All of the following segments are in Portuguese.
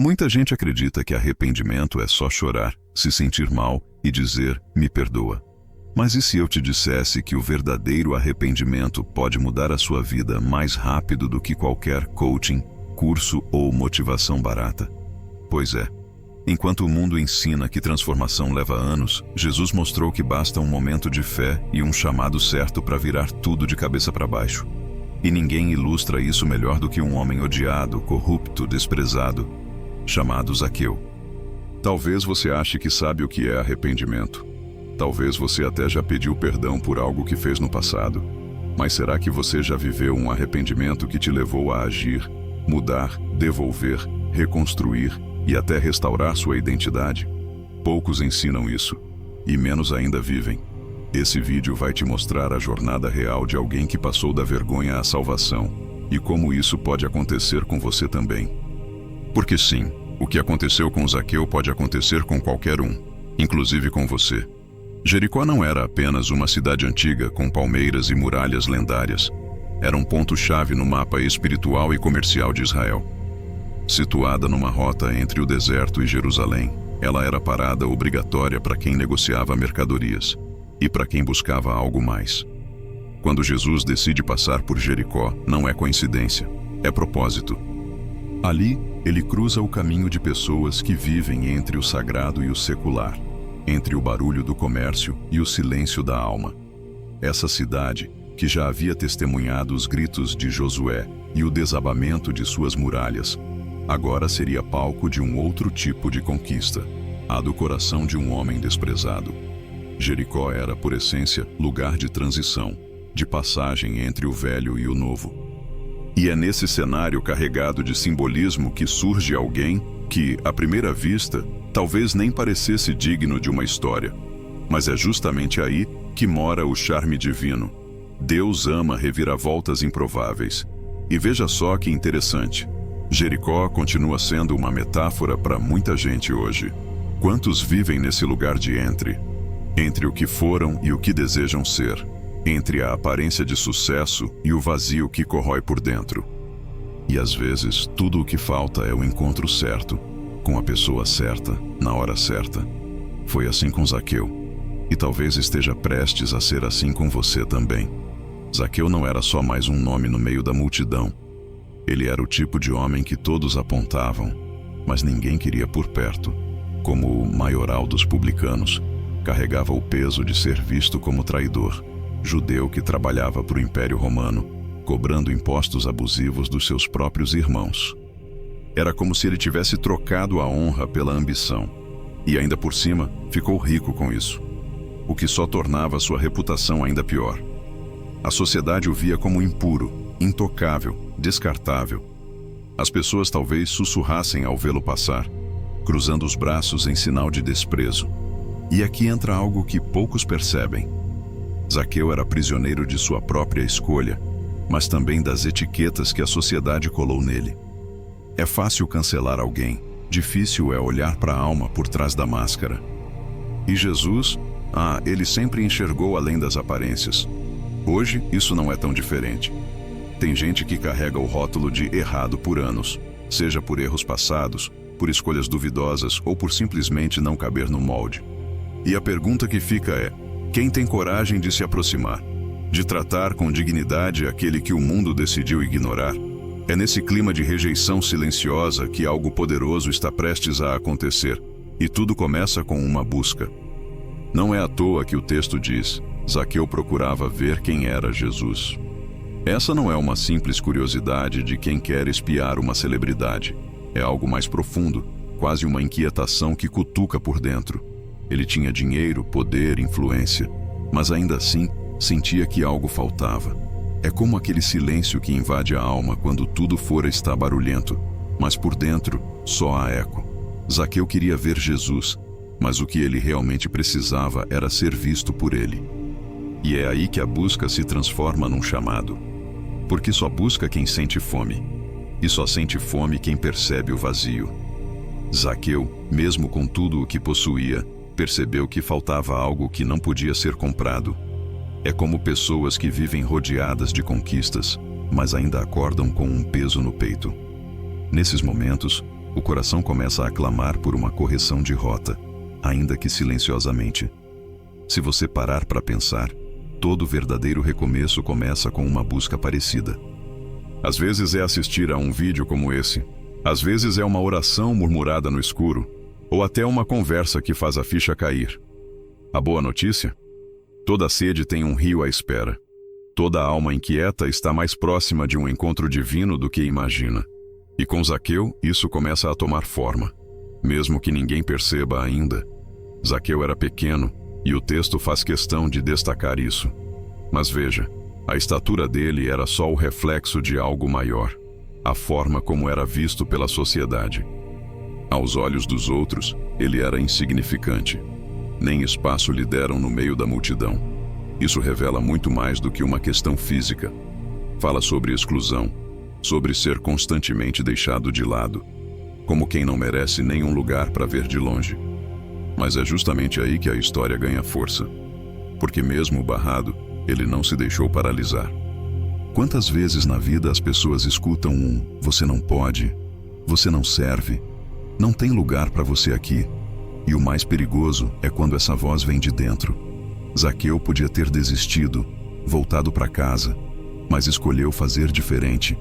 Muita gente acredita que arrependimento é só chorar, se sentir mal e dizer, me perdoa. Mas e se eu te dissesse que o verdadeiro arrependimento pode mudar a sua vida mais rápido do que qualquer coaching, curso ou motivação barata? Pois é. Enquanto o mundo ensina que transformação leva anos, Jesus mostrou que basta um momento de fé e um chamado certo para virar tudo de cabeça para baixo. E ninguém ilustra isso melhor do que um homem odiado, corrupto, desprezado, chamado Zaqueu. Talvez você ache que sabe o que é arrependimento. Talvez você até já pediu perdão por algo que fez no passado. Mas será que você já viveu um arrependimento que te levou a agir, mudar, devolver, reconstruir e até restaurar sua identidade? Poucos ensinam isso, e menos ainda vivem. Esse vídeo vai te mostrar a jornada real de alguém que passou da vergonha à salvação, e como isso pode acontecer com você também. Porque sim, o que aconteceu com Zaqueu pode acontecer com qualquer um, inclusive com você. Jericó não era apenas uma cidade antiga com palmeiras e muralhas lendárias. Era um ponto-chave no mapa espiritual e comercial de Israel. Situada numa rota entre o deserto e Jerusalém, ela era parada obrigatória para quem negociava mercadorias e para quem buscava algo mais. Quando Jesus decide passar por Jericó, não é coincidência, é propósito. Ali, ele cruza o caminho de pessoas que vivem entre o sagrado e o secular, entre o barulho do comércio e o silêncio da alma. Essa cidade, que já havia testemunhado os gritos de Josué e o desabamento de suas muralhas, agora seria palco de um outro tipo de conquista, a do coração de um homem desprezado. Jericó era, por essência, lugar de transição, de passagem entre o velho e o novo. E é nesse cenário carregado de simbolismo que surge alguém que, à primeira vista, talvez nem parecesse digno de uma história. Mas é justamente aí que mora o charme divino. Deus ama reviravoltas improváveis. E veja só que interessante. Jericó continua sendo uma metáfora para muita gente hoje. Quantos vivem nesse lugar de entre o que foram e o que desejam ser, entre a aparência de sucesso e o vazio que corrói por dentro? E às vezes, tudo o que falta é o encontro certo, com a pessoa certa, na hora certa. Foi assim com Zaqueu. E talvez esteja prestes a ser assim com você também. Zaqueu não era só mais um nome no meio da multidão. Ele era o tipo de homem que todos apontavam, mas ninguém queria por perto. Como o maioral dos publicanos, carregava o peso de ser visto como traidor, judeu que trabalhava para o Império Romano, cobrando impostos abusivos dos seus próprios irmãos. Era como se ele tivesse trocado a honra pela ambição. E ainda por cima, ficou rico com isso. O que só tornava sua reputação ainda pior. A sociedade o via como impuro, intocável, descartável. As pessoas talvez sussurrassem ao vê-lo passar, cruzando os braços em sinal de desprezo. E aqui entra algo que poucos percebem. Zaqueu era prisioneiro de sua própria escolha, mas também das etiquetas que a sociedade colou nele. É fácil cancelar alguém, difícil é olhar para a alma por trás da máscara. E Jesus? Ele sempre enxergou além das aparências. Hoje, isso não é tão diferente. Tem gente que carrega o rótulo de errado por anos, seja por erros passados, por escolhas duvidosas ou por simplesmente não caber no molde. E a pergunta que fica é: quem tem coragem de se aproximar? De tratar com dignidade aquele que o mundo decidiu ignorar? É nesse clima de rejeição silenciosa que algo poderoso está prestes a acontecer, e tudo começa com uma busca. Não é à toa que o texto diz: Zaqueu procurava ver quem era Jesus. Essa não é uma simples curiosidade de quem quer espiar uma celebridade. É algo mais profundo, quase uma inquietação que cutuca por dentro. Ele tinha dinheiro, poder, influência, mas ainda assim sentia que algo faltava. É como aquele silêncio que invade a alma quando tudo fora está barulhento, mas por dentro só há eco. Zaqueu queria ver Jesus, mas o que ele realmente precisava era ser visto por ele. E é aí que a busca se transforma num chamado. Porque só busca quem sente fome, e só sente fome quem percebe o vazio. Zaqueu, mesmo com tudo o que possuía, percebeu que faltava algo que não podia ser comprado. É como pessoas que vivem rodeadas de conquistas, mas ainda acordam com um peso no peito. Nesses momentos, o coração começa a clamar por uma correção de rota, ainda que silenciosamente. Se você parar para pensar, todo verdadeiro recomeço começa com uma busca parecida. Às vezes é assistir a um vídeo como esse, às vezes é uma oração murmurada no escuro, ou até uma conversa que faz a ficha cair. A boa notícia? Toda sede tem um rio à espera. Toda alma inquieta está mais próxima de um encontro divino do que imagina. E com Zaqueu, isso começa a tomar forma. Mesmo que ninguém perceba ainda, Zaqueu era pequeno, e o texto faz questão de destacar isso. Mas veja, a estatura dele era só o reflexo de algo maior, a forma como era visto pela sociedade. Aos olhos dos outros, ele era insignificante. Nem espaço lhe deram no meio da multidão. Isso revela muito mais do que uma questão física. Fala sobre exclusão, sobre ser constantemente deixado de lado, como quem não merece nenhum lugar para ver de longe. Mas é justamente aí que a história ganha força. Porque mesmo barrado, ele não se deixou paralisar. Quantas vezes na vida as pessoas escutam um "você não pode", "você não serve", "não tem lugar para você aqui"? E o mais perigoso é quando essa voz vem de dentro. Zaqueu podia ter desistido, voltado para casa, mas escolheu fazer diferente.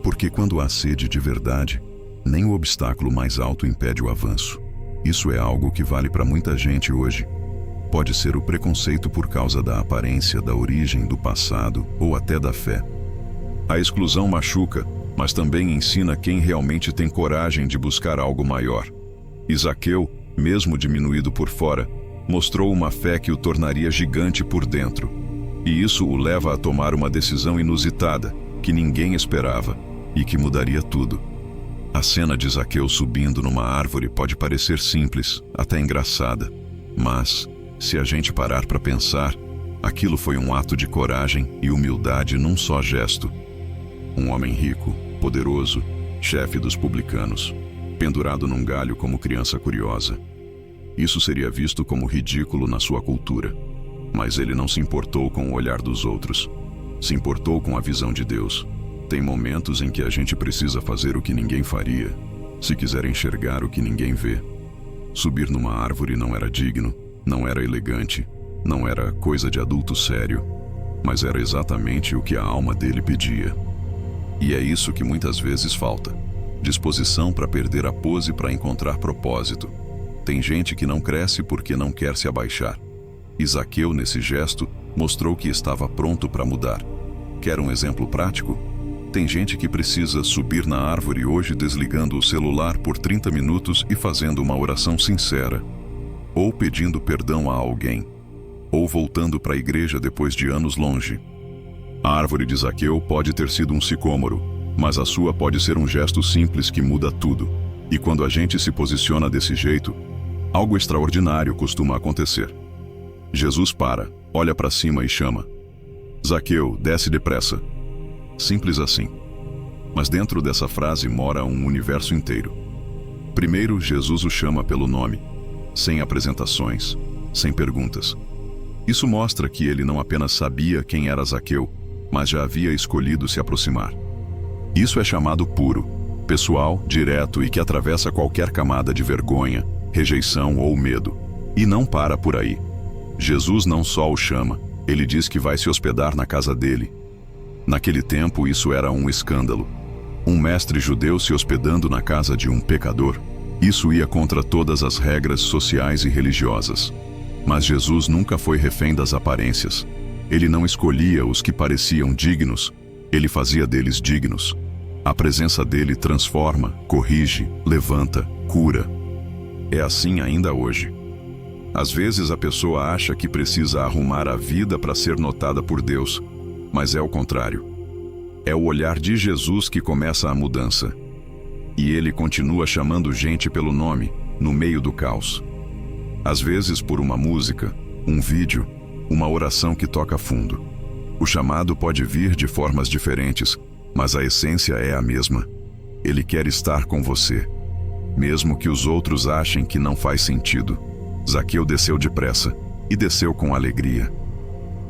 Porque quando há sede de verdade, nem o obstáculo mais alto impede o avanço. Isso é algo que vale para muita gente hoje. Pode ser o preconceito por causa da aparência, da origem, do passado ou até da fé. A exclusão machuca, mas também ensina quem realmente tem coragem de buscar algo maior. E Zaqueu, mesmo diminuído por fora, mostrou uma fé que o tornaria gigante por dentro. E isso o leva a tomar uma decisão inusitada, que ninguém esperava, e que mudaria tudo. A cena de Zaqueu subindo numa árvore pode parecer simples, até engraçada. Mas, se a gente parar para pensar, aquilo foi um ato de coragem e humildade num só gesto. Um homem rico, poderoso, chefe dos publicanos, pendurado num galho como criança curiosa. Isso seria visto como ridículo na sua cultura. Mas ele não se importou com o olhar dos outros. Se importou com a visão de Deus. Tem momentos em que a gente precisa fazer o que ninguém faria, se quiser enxergar o que ninguém vê. Subir numa árvore não era digno, não era elegante, não era coisa de adulto sério, mas era exatamente o que a alma dele pedia. E é isso que muitas vezes falta: disposição para perder a pose para encontrar propósito. Tem gente que não cresce porque não quer se abaixar. E Zaqueu, nesse gesto, mostrou que estava pronto para mudar. Quer um exemplo prático? Tem gente que precisa subir na árvore hoje desligando o celular por 30 minutos e fazendo uma oração sincera, ou pedindo perdão a alguém, ou voltando para a igreja depois de anos longe. A árvore de Zaqueu pode ter sido um sicômoro, mas a sua pode ser um gesto simples que muda tudo. E quando a gente se posiciona desse jeito, algo extraordinário costuma acontecer. Jesus para, olha para cima e chama: Zaqueu, desce depressa. Simples assim. Mas dentro dessa frase mora um universo inteiro. Primeiro, Jesus o chama pelo nome, sem apresentações, sem perguntas. Isso mostra que ele não apenas sabia quem era Zaqueu, mas já havia escolhido se aproximar. Isso é chamado puro, pessoal, direto e que atravessa qualquer camada de vergonha, rejeição ou medo. E não para por aí. Jesus não só o chama, ele diz que vai se hospedar na casa dele. Naquele tempo isso era um escândalo. Um mestre judeu se hospedando na casa de um pecador. Isso ia contra todas as regras sociais e religiosas. Mas Jesus nunca foi refém das aparências. Ele não escolhia os que pareciam dignos, ele fazia deles dignos. A presença dele transforma, corrige, levanta, cura. É assim ainda hoje. Às vezes a pessoa acha que precisa arrumar a vida para ser notada por Deus, mas é o contrário. É o olhar de Jesus que começa a mudança. E ele continua chamando gente pelo nome, no meio do caos. Às vezes por uma música, um vídeo, uma oração que toca fundo. O chamado pode vir de formas diferentes, mas a essência é a mesma. Ele quer estar com você, mesmo que os outros achem que não faz sentido. Zaqueu desceu depressa, e desceu com alegria.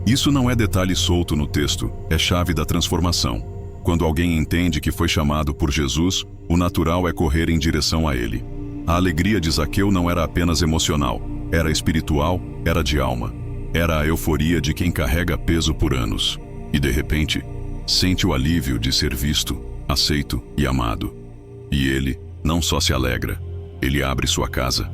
Isso não é detalhe solto no texto, é chave da transformação. Quando alguém entende que foi chamado por Jesus, o natural é correr em direção a ele. A alegria de Zaqueu não era apenas emocional, era espiritual, era de alma. Era a euforia de quem carrega peso por anos. E de repente, sente o alívio de ser visto, aceito e amado. E ele não só se alegra, ele abre sua casa.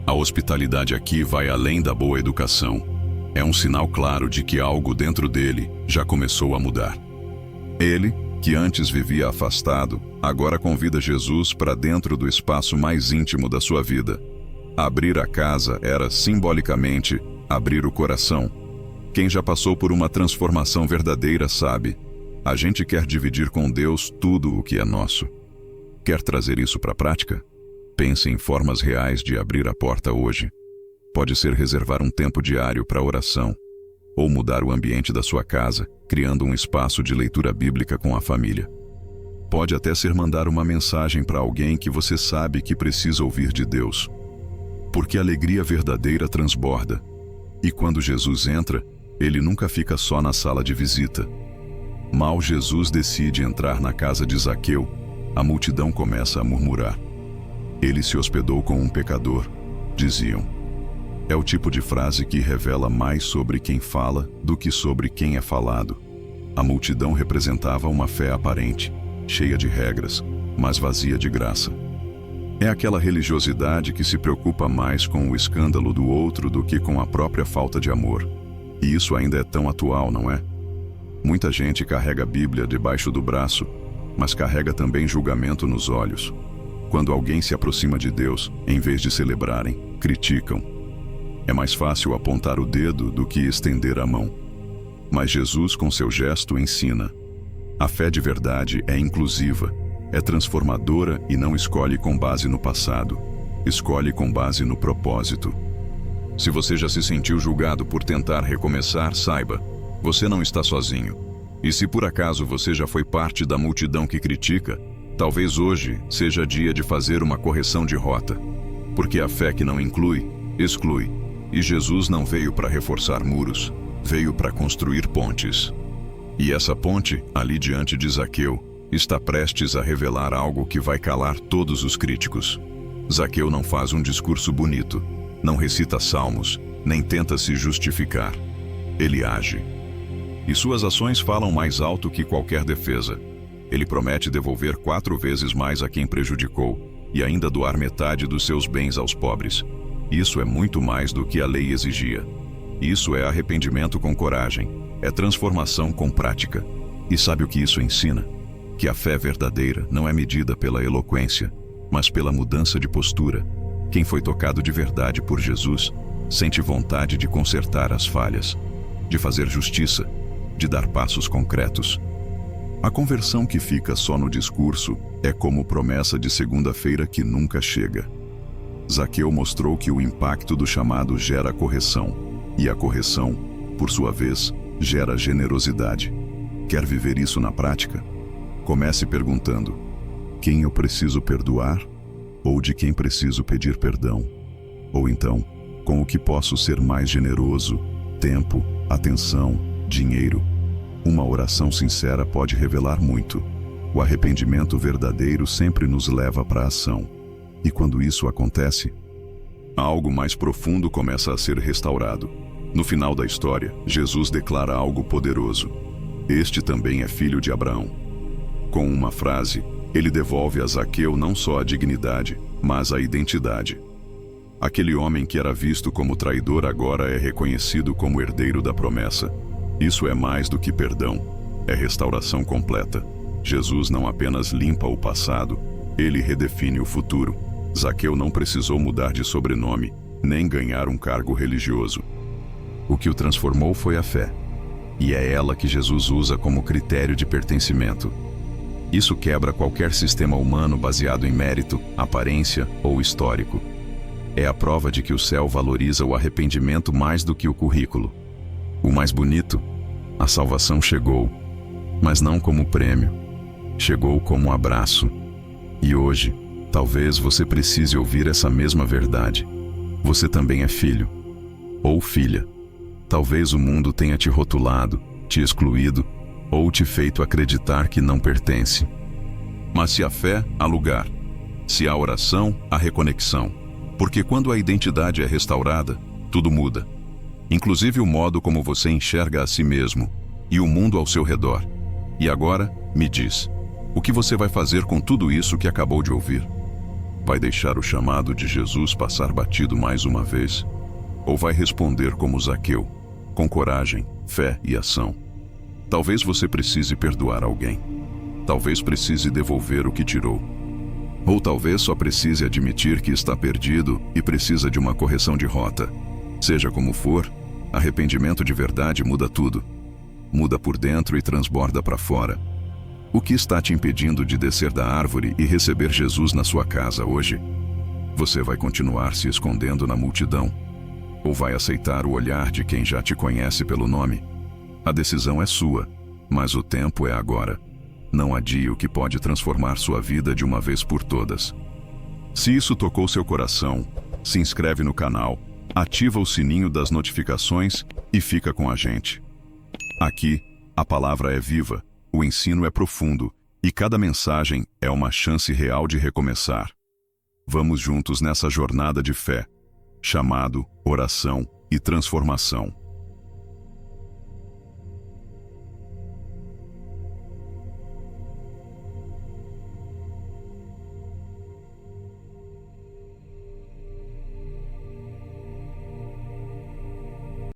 A hospitalidade aqui vai além da boa educação. É um sinal claro de que algo dentro dele já começou a mudar. Ele, que antes vivia afastado, agora convida Jesus para dentro do espaço mais íntimo da sua vida. Abrir a casa era, simbolicamente, abrir o coração. Quem já passou por uma transformação verdadeira sabe, a gente quer dividir com Deus tudo o que é nosso. Quer trazer isso para a prática? Pense em formas reais de abrir a porta hoje. Pode ser reservar um tempo diário para oração, ou mudar o ambiente da sua casa, criando um espaço de leitura bíblica com a família. Pode até ser mandar uma mensagem para alguém que você sabe que precisa ouvir de Deus. Porque a alegria verdadeira transborda. E quando Jesus entra, ele nunca fica só na sala de visita. Mal Jesus decide entrar na casa de Zaqueu, a multidão começa a murmurar. Ele se hospedou com um pecador, diziam. É o tipo de frase que revela mais sobre quem fala do que sobre quem é falado. A multidão representava uma fé aparente, cheia de regras, mas vazia de graça. É aquela religiosidade que se preocupa mais com o escândalo do outro do que com a própria falta de amor. E isso ainda é tão atual, não é? Muita gente carrega a Bíblia debaixo do braço, mas carrega também julgamento nos olhos. Quando alguém se aproxima de Deus, em vez de celebrarem, criticam. É mais fácil apontar o dedo do que estender a mão. Mas Jesus, com seu gesto, ensina. A fé de verdade é inclusiva, é transformadora e não escolhe com base no passado, escolhe com base no propósito. Se você já se sentiu julgado por tentar recomeçar, saiba, você não está sozinho. E se por acaso você já foi parte da multidão que critica, talvez hoje seja dia de fazer uma correção de rota. Porque a fé que não inclui, exclui. E Jesus não veio para reforçar muros, veio para construir pontes. E essa ponte, ali diante de Zaqueu, está prestes a revelar algo que vai calar todos os críticos. Zaqueu não faz um discurso bonito, não recita salmos, nem tenta se justificar. Ele age. E suas ações falam mais alto que qualquer defesa. Ele promete devolver 4 vezes mais a quem prejudicou e ainda doar metade dos seus bens aos pobres. Isso é muito mais do que a lei exigia. Isso é arrependimento com coragem, é transformação com prática. E sabe o que isso ensina? Que a fé verdadeira não é medida pela eloquência, mas pela mudança de postura. Quem foi tocado de verdade por Jesus sente vontade de consertar as falhas, de fazer justiça, de dar passos concretos. A conversão que fica só no discurso é como promessa de segunda-feira que nunca chega. Zaqueu mostrou que o impacto do chamado gera correção, e a correção, por sua vez, gera generosidade. Quer viver isso na prática? Comece perguntando: quem eu preciso perdoar? Ou de quem preciso pedir perdão? Ou então, com o que posso ser mais generoso? Tempo, atenção, dinheiro. Uma oração sincera pode revelar muito. O arrependimento verdadeiro sempre nos leva para a ação. E quando isso acontece, algo mais profundo começa a ser restaurado. No final da história, Jesus declara algo poderoso. Este também é filho de Abraão. Com uma frase, ele devolve a Zaqueu não só a dignidade, mas a identidade. Aquele homem que era visto como traidor agora é reconhecido como herdeiro da promessa. Isso é mais do que perdão, é restauração completa. Jesus não apenas limpa o passado, ele redefine o futuro. Zaqueu não precisou mudar de sobrenome, nem ganhar um cargo religioso. O que o transformou foi a fé. E é ela que Jesus usa como critério de pertencimento. Isso quebra qualquer sistema humano baseado em mérito, aparência ou histórico. É a prova de que o céu valoriza o arrependimento mais do que o currículo. O mais bonito, a salvação chegou, mas não como prêmio. Chegou como um abraço. E hoje, talvez você precise ouvir essa mesma verdade. Você também é filho. Ou filha. Talvez o mundo tenha te rotulado, te excluído, ou te feito acreditar que não pertence. Mas se a fé, há lugar. Se há oração, há reconexão. Porque quando a identidade é restaurada, tudo muda. Inclusive o modo como você enxerga a si mesmo e o mundo ao seu redor. E agora, me diz, o que você vai fazer com tudo isso que acabou de ouvir? Vai deixar o chamado de Jesus passar batido mais uma vez? Ou vai responder como Zaqueu, com coragem, fé e ação? Talvez você precise perdoar alguém. Talvez precise devolver o que tirou. Ou talvez só precise admitir que está perdido e precisa de uma correção de rota. Seja como for, arrependimento de verdade muda tudo. Muda por dentro e transborda para fora. O que está te impedindo de descer da árvore e receber Jesus na sua casa hoje? Você vai continuar se escondendo na multidão? Ou vai aceitar o olhar de quem já te conhece pelo nome? A decisão é sua, mas o tempo é agora. Não adie o que pode transformar sua vida de uma vez por todas. Se isso tocou seu coração, se inscreve no canal, ativa o sininho das notificações e fica com a gente. Aqui, a palavra é viva, o ensino é profundo e cada mensagem é uma chance real de recomeçar. Vamos juntos nessa jornada de fé, chamado, oração e transformação.